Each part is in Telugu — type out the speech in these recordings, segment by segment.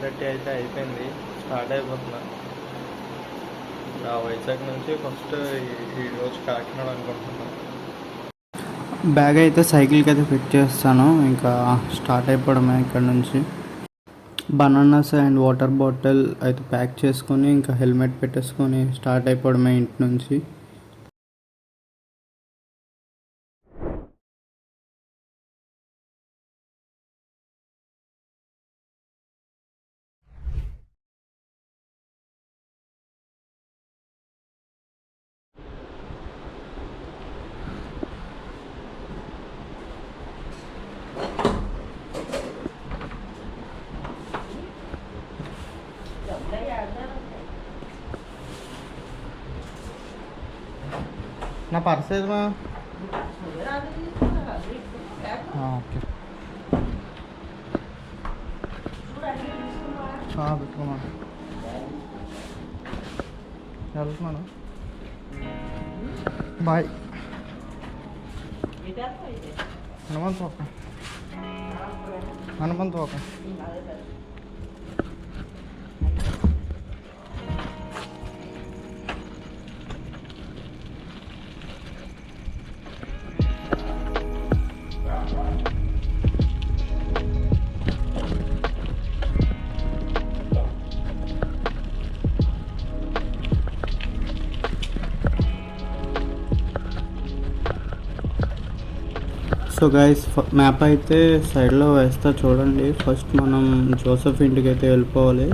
3:30 అయితే అయిపోయింది. స్టార్ట్ అయిపోతున్నా. వైజాగ్ నుంచి ఫస్ట్ ఈరోజు కాకినాడ అనుకుంటున్నాను. బ్యాగ్ అయితే సైకిల్కి అయితే ఫిట్ చేస్తాను. ఇంకా స్టార్ట్ అయిపోవడమే ఇక్కడ నుంచి. బనానాస్ అండ్ వాటర్ బాటిల్ అయితే ప్యాక్ చేసుకొని ఇంకా హెల్మెట్ పెట్టేసుకొని స్టార్ట్ అయిపోవడమే ఇంటి నుంచి. నా పర్స్ ఏదమ్మా? ఓకే పెట్టుకోమా. వెళ్తున్నాను. బాయ్. హనుమంతు ఒక సో గైస్ మ్యాప్ అయితే సైడ్లో వేస్తా చూడండి. ఫస్ట్ మనం జోసెఫ్ ఇంటికి అయితే వెళ్ళిపోవాలి,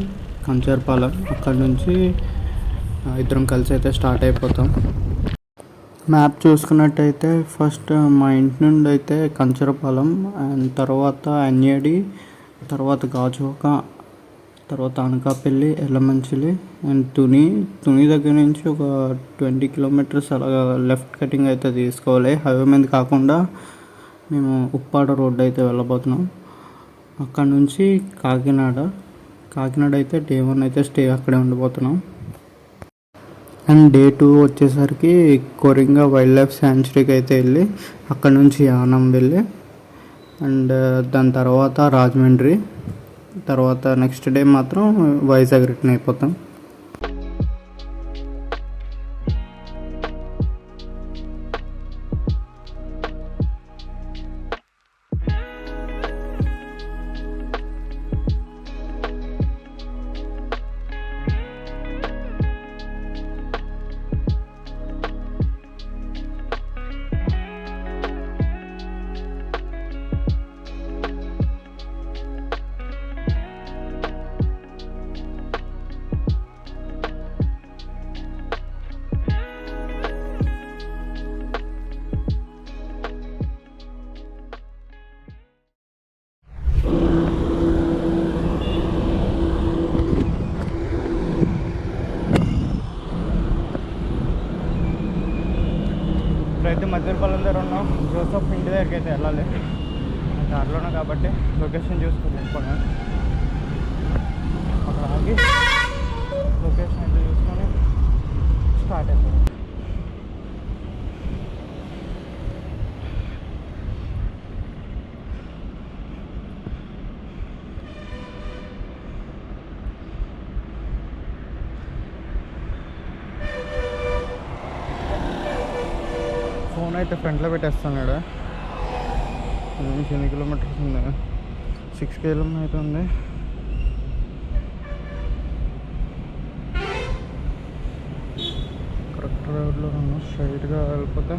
కంచర్పాలెం. అక్కడ నుంచి ఇద్దరం కలిసి అయితే స్టార్ట్ అయిపోతాం. మ్యాప్ చూసుకున్నట్టయితే ఫస్ట్ మా ఇంటి నుండి అయితే కంచరపాలెం, అండ్ తర్వాత అన్యేడి, తర్వాత గాజువాక, తర్వాత అనకాపల్లి, ఎల్లమంచిలి అండ్ తుని దగ్గర నుంచి ఒక 20 కిలోమీటర్స్ అలాగా లెఫ్ట్ కటింగ్ అయితే తీసుకోవాలి. హైవే మీద కాకుండా మేము ఉప్పాడ రోడ్డు అయితే వెళ్ళబోతున్నాం. అక్కడ నుంచి కాకినాడ అయితే డే 1 అయితే స్టే అక్కడే ఉండిపోతున్నాం. అండ్ డే 2 వచ్చేసరికి కొరింగా వైల్డ్ లైఫ్ శాంచురీకి అయితే వెళ్ళి అక్కడ నుంచి యానం వెళ్ళి అండ్ దాని తర్వాత రాజమండ్రి, తర్వాత నెక్స్ట్ డే మాత్రం వైజాగ్ రిటర్న్ అయిపోతాం. ఇప్పుడైతే మధ్యపల్లం దగ్గర ఉన్నాం. జోసెఫ్ ఇంటి దగ్గరికి అయితే వెళ్ళాలి. దారిలోనే కాబట్టి లొకేషన్ చూసుకొని వెళ్ళిపోయాను. అక్కడ ఆగి లొకేషన్ అయితే చూసుకొని స్టార్ట్ అయిపోయాను. ఫోన్ అయితే ఫ్రంట్లో పెట్టేస్తున్నాడు. ఎన్ని కిలోమీటర్స్ ఉంది? 6 km అయితే ఉంది. కరెక్ట్ రోడ్లో ఉన్నాం. స్ట్రైట్గా వెళ్ళిపోతే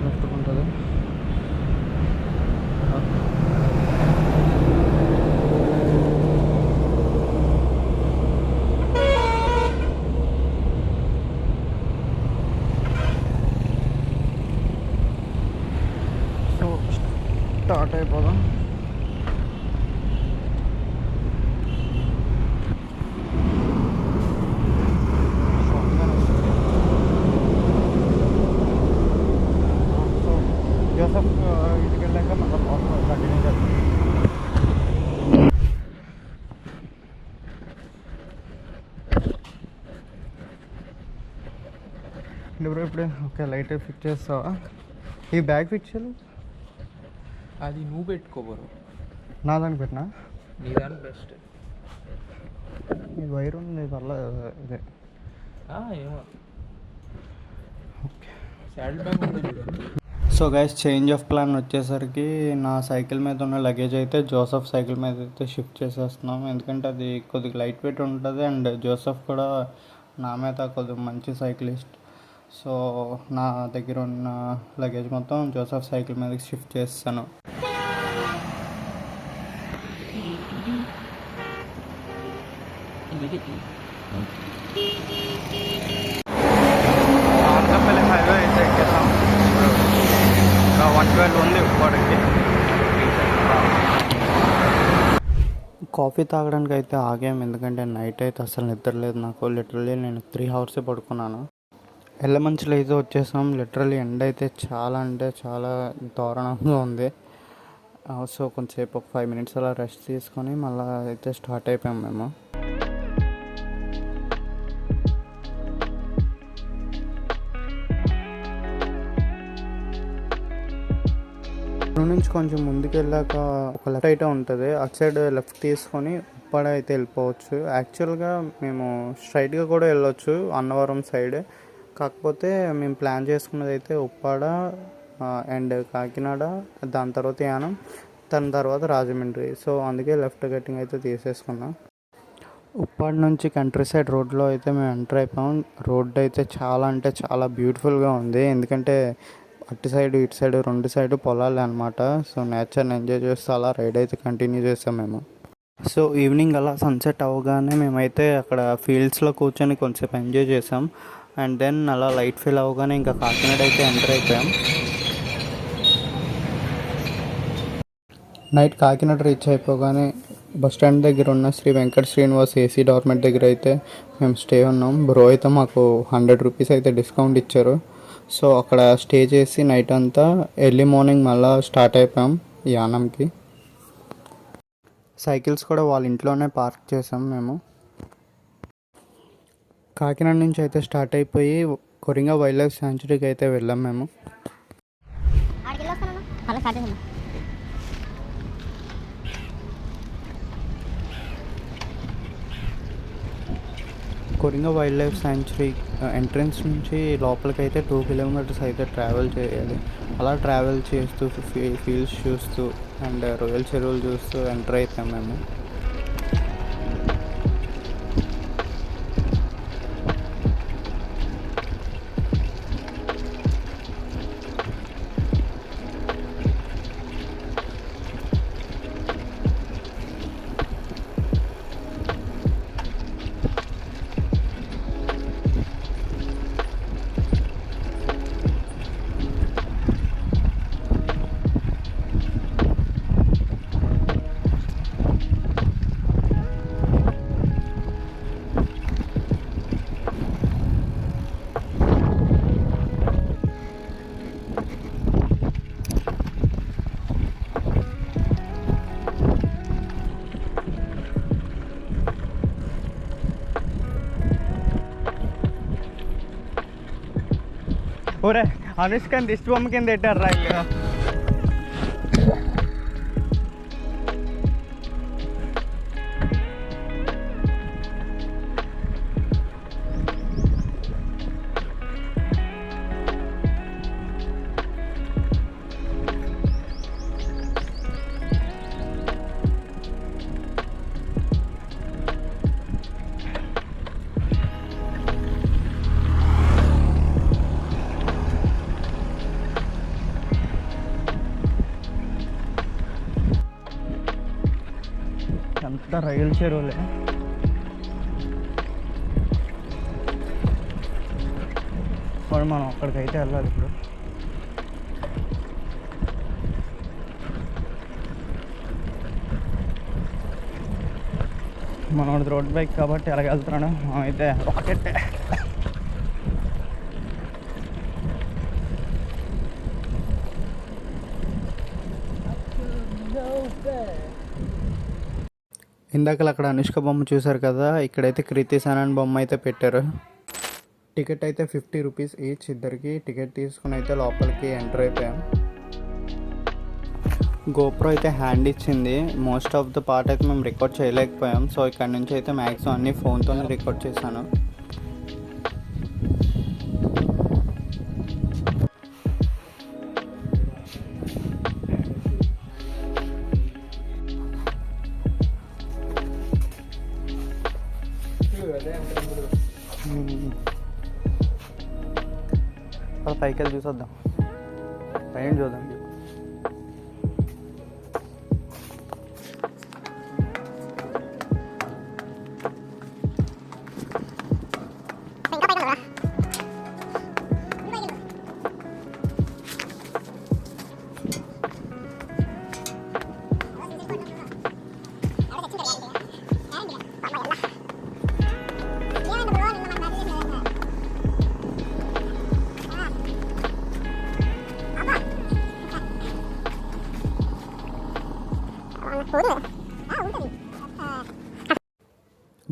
లెఫ్ట్ ఉంటుంది. స్టార్ట్ అయిపోదాం. జోసెఫ్ ఇంటికి వెళ్ళాక మళ్ళీ కంటిన్యూ చేస్తాం. ఇప్పుడు ఓకే, లైట్ ఫిక్స్ చేస్తావా? ఈ బ్యాగ్ ఫిక్స్ చేయాలి. అది నువ్వు పెట్టుకోబోరు, నా దానికి పెట్టినా నీ దాని బెస్ట్. వైర్ ఉంది పర్లేదు ఇదే. ఏమో ఓకే. శాడిల్ బ్యాగ్ ఉంది చూడు. So guys, change of plan వచ్చేసరికి నా సైకిల్ మీద ఉన్న లగేజ్ అయితే జోసఫ్ సైకిల్ మీద అయితే షిఫ్ట్ చేసేస్తున్నాం. ఎందుకంటే అది కొద్దిగా లైట్ వెయిట్ ఉంటుంది అండ్ జోసఫ్ కూడా నా మీద కొద్దిగా మంచి సైక్లిస్ట్. సో నా దగ్గర ఉన్న లగేజ్ మొత్తం జోసఫ్ సైకిల్ మీదకి షిఫ్ట్ చేస్తాను. ఆంధ్రపల్లి హైవే అయితే ఎక్కేసాం. 112 ఉంది ఇప్పటికి. కాఫీ తాగడానికి అయితే ఆగాం, ఎందుకంటే నైట్ అయితే అసలు నిద్రలేదు నాకు. లిటరల్లీ నేను 3 hours పడుకున్నాను. ఎల్లమంచిలో అయితే వచ్చేసాం. లిటరల్లీ ఎండ అయితే చాలా అంటే చాలా దారుణంగా ఉంది. సో కొంచెంసేపు ఒక 5 minutes అలా రెస్ట్ తీసుకొని మళ్ళీ అయితే స్టార్ట్ అయిపోయాం మేము. ఇక్కడ నుంచి కొంచెం ముందుకు వెళ్ళాక ఒక లెఫ్ట్ అయితే ఉంటుంది. అటు సైడ్ లెఫ్ట్ తీసుకొని ఉప్పాడ అయితే వెళ్ళిపోవచ్చు. యాక్చువల్గా మేము స్ట్రైట్గా కూడా వెళ్ళొచ్చు అన్నవరం సైడ్. కాకపోతే మేము ప్లాన్ చేసుకున్నది అయితే ఉప్పాడ అండ్ కాకినాడ, దాని తర్వాత యానం, దాని తర్వాత రాజమండ్రి. సో అందుకే లెఫ్ట్ కటింగ్ అయితే తీసేసుకున్నాం. ఉప్పాడ నుంచి కంట్రీ సైడ్ రోడ్లో అయితే మేము ఎంటర్ అయిపోయాం. రోడ్ అయితే చాలా అంటే చాలా బ్యూటిఫుల్గా ఉంది. ఎందుకంటే అటు సైడ్ ఇటు సైడ్ రెండు సైడ్ పొలాలే అనమాట. సో నేచర్ని ఎంజాయ్ చేస్తూ అలా రైడ్ అయితే కంటిన్యూ చేస్తాం మేము. సో ఈవినింగ్ అలా సన్సెట్ అవ్వగానే మేమైతే అక్కడ ఫీల్డ్స్లో కూర్చొని కొంచెంసేపు ఎంజాయ్ చేసాం. అండ్ దెన్ అలా లైట్ ఫీల్ అవ్వగానే ఇంకా కాకినాడ అయితే ఎంటర్ అయిపోయాం. నైట్ కాకినాడ రీచ్ అయిపోగానే బస్ స్టాండ్ దగ్గర ఉన్న శ్రీ వెంకట శ్రీనివాస్ ఏసీ డార్మెంట్ దగ్గర అయితే మేము స్టే ఉన్నాం. బ్రో అయితే మాకు 100 rupees అయితే డిస్కౌంట్ ఇచ్చారు. సో అక్కడ స్టే చేసి నైట్ అంతా ఎర్లీ మార్నింగ్ మళ్ళీ స్టార్ట్ అయిపోయాం యానంకి. సైకిల్స్ కూడా వాళ్ళ ఇంట్లోనే పార్క్ చేసాం మేము. కాకినాడ నుంచి అయితే స్టార్ట్ అయిపోయి కొరింగా వైల్డ్ లైఫ్ శాంచురీకి అయితే వెళ్ళాం మేము. Coringa wild life sanctuary entrance నుంచి లోపలికి అయితే 2 kilometers అయితే ట్రావెల్ చేయాలి. అలా ట్రావెల్ చేస్తూ ఫీల్డ్స్ చూస్తూ అండ్ రొయ్యల చెరువులు చూస్తూ ఎంటర్ అయిపోయాం మేము. ఒరే అనుష్కని దిష్టి బొమ్మ కింద పెట్టారు రా ఇక్కడ. అంతా రైలు చెరువులే. మరి మనం అక్కడికైతే వెళ్ళాలి ఇప్పుడు. మనోడు రోడ్ బైక్ కాబట్టి ఎలాగ వెళ్తున్నాడు, అయితే రాకెట్. ఇందాక అక్కడ అనుష్క బొమ్మ చూసారు కదా, ఇక్కడైతే కృతి సనన్ బొమ్మ అయితే పెట్టారు. టికెట్ అయితే 50 rupees ఈచ్, ఇద్దరికి టికెట్ తీసుకుని అయితే లోపలికి ఎంటర్ అయిపోయాం. గోప్రో అయితే హ్యాండ్ ఇచ్చింది. మోస్ట్ ఆఫ్ ద పార్ట్ అయితే మేము రికార్డ్ చేయలేకపోయాం. సో ఇక్కడ నుంచి అయితే మ్యాక్సిమం అన్ని ఫోన్తోనే రికార్డ్ చేశాను. పైకి వెళ్ళి చూసొద్దాం, పైన చూద్దాం.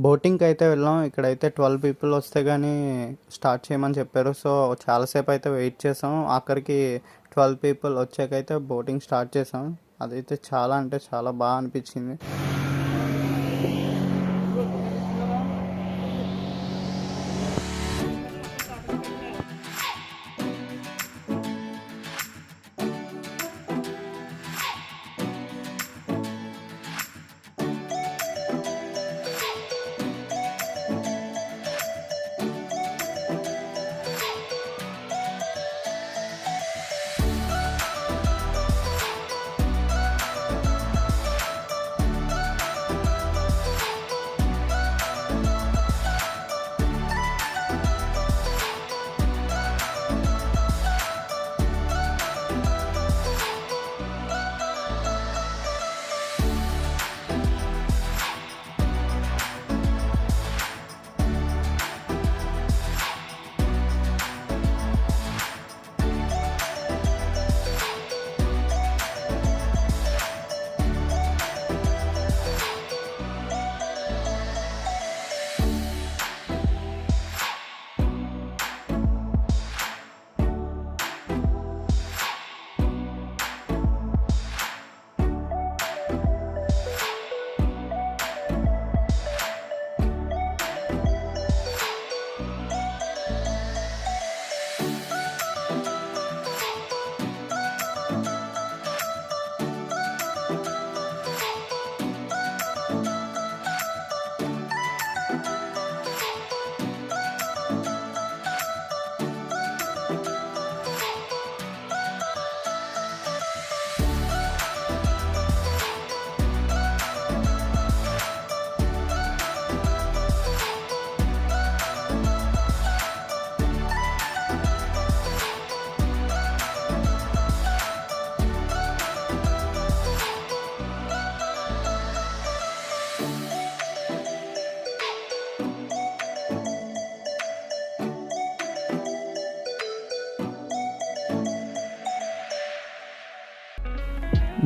బోటింగ్కి అయితే వెళ్ళాం. ఇక్కడైతే 12 పీపుల్ వస్తే కానీ స్టార్ట్ చేయమని చెప్పారు. సో చాలాసేపు అయితే వెయిట్ చేసాం. ఆఖరికి 12 పీపుల్ వచ్చాకైతే బోటింగ్ స్టార్ట్ చేసాం. అదైతే చాలా అంటే చాలా బాగా అనిపించింది.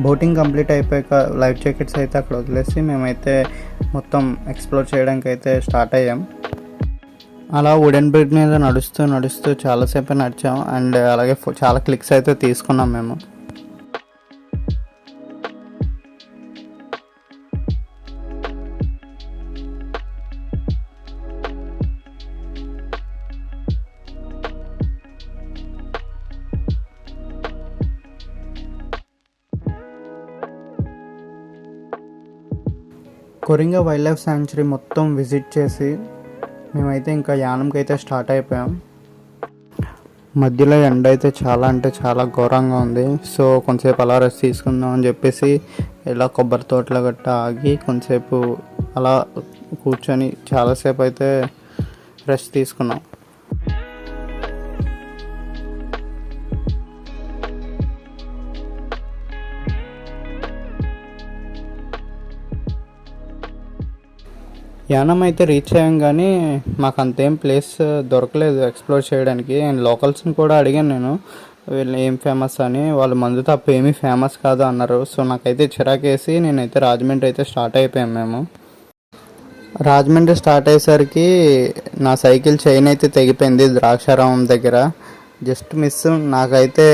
బోటింగ్ కంప్లీట్ అయిపోయాక లైఫ్ జాకెట్స్ అయితే అక్కడ వదిలేసి మేమైతే మొత్తం ఎక్స్ప్లోర్ చేయడానికి అయితే స్టార్ట్ అయ్యాం. అలా వుడెన్ బ్రిడ్జ్ మీద నడుస్తూ చాలాసేపు నడిచాం. అండ్ అలాగే చాలా క్లిక్స్ అయితే తీసుకున్నాం మేము. కొరింగా వైల్డ్ లైఫ్ శాంక్చురీ మొత్తం విజిట్ చేసి మేమైతే ఇంకా యానంకి అయితే స్టార్ట్ అయిపోయాం. మధ్యలో ఎండ అయితే చాలా అంటే చాలా ఘోరంగా ఉంది. సో కొంతసేపు అలా రెస్ట్ తీసుకుందాం అని చెప్పేసి ఇలా కొబ్బరి తోటల గట్ట ఆగి కొంతసేపు అలా కూర్చొని చాలాసేపు అయితే రెస్ట్ తీసుకున్నాం. యానం అయితే రీచ్ అయ్యాం కానీ మాకు అంతేం ప్లేస్ దొరకలేదు ఎక్స్ప్లోర్ చేయడానికి. అండ్ లోకల్స్ని కూడా అడిగాను నేను, వీళ్ళు ఏం ఫేమస్ అని. వాళ్ళు మందు తప్ప ఏమీ ఫేమస్ కాదు అన్నారు. సో నాకైతే చిరాకేసి నేనైతే రాజమండ్రి అయితే స్టార్ట్ అయిపోయాం మేము. రాజమండ్రి స్టార్ట్ అయ్యేసరికి నా సైకిల్ చైన్ అయితే తెగిపోయింది ద్రాక్షారామం దగ్గర. Just miss. నాకైతే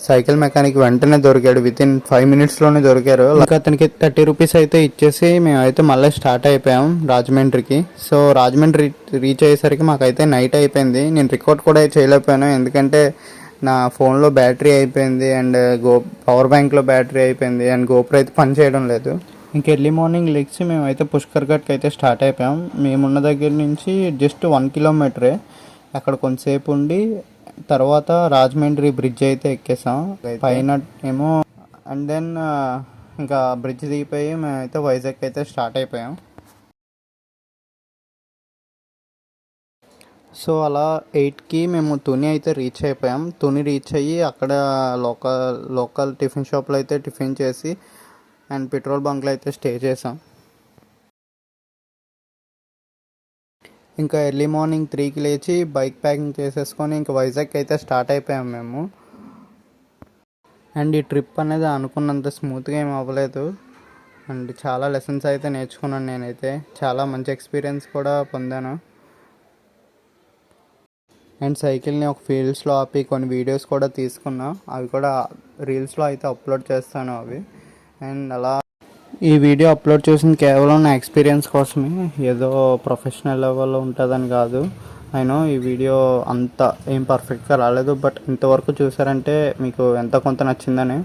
సైకిల్ మెకానిక్ వెంటనే దొరికాడు, వితిన్ 5 మినిట్స్లోనే దొరికారు. ఇంకా అతనికి 30 రూపీస్ అయితే ఇచ్చేసి మేమైతే మళ్ళీ స్టార్ట్ అయిపోయాం రాజమండ్రికి. సో రాజమండ్రి రీచ్ అయ్యేసరికి మాకైతే నైట్ అయిపోయింది. నేను రికార్డ్ కూడా చేయలేకపోయాను, ఎందుకంటే నా ఫోన్లో బ్యాటరీ అయిపోయింది అండ్ పవర్ బ్యాంక్లో బ్యాటరీ అయిపోయింది అండ్ గోప్రో అయితే పని చేయడం లేదు. ఇంక ఎర్లీ మార్నింగ్ లెగ్సి మేమైతే పుష్కర్ ఘాట్కి అయితే స్టార్ట్ అయిపోయాం. మేమున్న దగ్గర నుంచి జస్ట్ 1 కిలోమీటరే. అక్కడ కొంతసేపు ఉండి తర్వాత రాజమండ్రి బ్రిడ్జ్ అయితే ఎక్కేసాం. పైన ఏమో అండ్ దెన్ ఇంకా బ్రిడ్జ్ దిగిపోయి మేమైతే వైజాగ్ అయితే స్టార్ట్ అయిపోయాం. సో అలా 8కి మేము తుని అయితే రీచ్ అయిపోయాం. తుని రీచ్ అయ్యి అక్కడ లోకల్ టిఫిన్ షాప్లో అయితే టిఫిన్ చేసి అండ్ పెట్రోల్ బంక్లో అయితే స్టే చేసాం. ఇంకా ఎర్లీ మార్నింగ్ 3కి లేచి బైక్ ప్యాకింగ్ చేసేసుకొని ఇంకా వైజాగ్ అయితే స్టార్ట్ అయిపోయాం మేము. అండ్ ఈ ట్రిప్ అనేది అనుకున్నంత స్మూత్గా ఏం అవ్వలేదు అండ్ చాలా లెసన్స్ అయితే నేర్చుకున్నాను. నేనైతే చాలా మంచి ఎక్స్పీరియన్స్ కూడా పొందాను. అండ్ సైకిల్ని ఒక ఫీల్డ్స్లో ఆపి కొన్ని వీడియోస్ కూడా తీసుకున్నా, అవి కూడా రీల్స్లో అయితే అప్లోడ్ చేస్తాను అవి. అండ్ అలా ఈ వీడియో అప్లోడ్ చేసింది కేవలం నా ఎక్స్పీరియన్స్ కోసమే, ఏదో ప్రొఫెషనల్ లెవెల్లో ఉంటుందని కాదు. అయినా ఈ వీడియో అంత ఏం పర్ఫెక్ట్గా రాలేదు, బట్ ఇంతవరకు చూసారంటే మీకు ఎంత కొంత నచ్చిందని.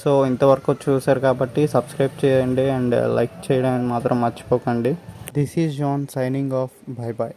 సో ఇంతవరకు చూసారు కాబట్టి సబ్స్క్రైబ్ చేయండి అండ్ లైక్ చేయడం మాత్రం మర్చిపోకండి. This is John signing off. Bye bye.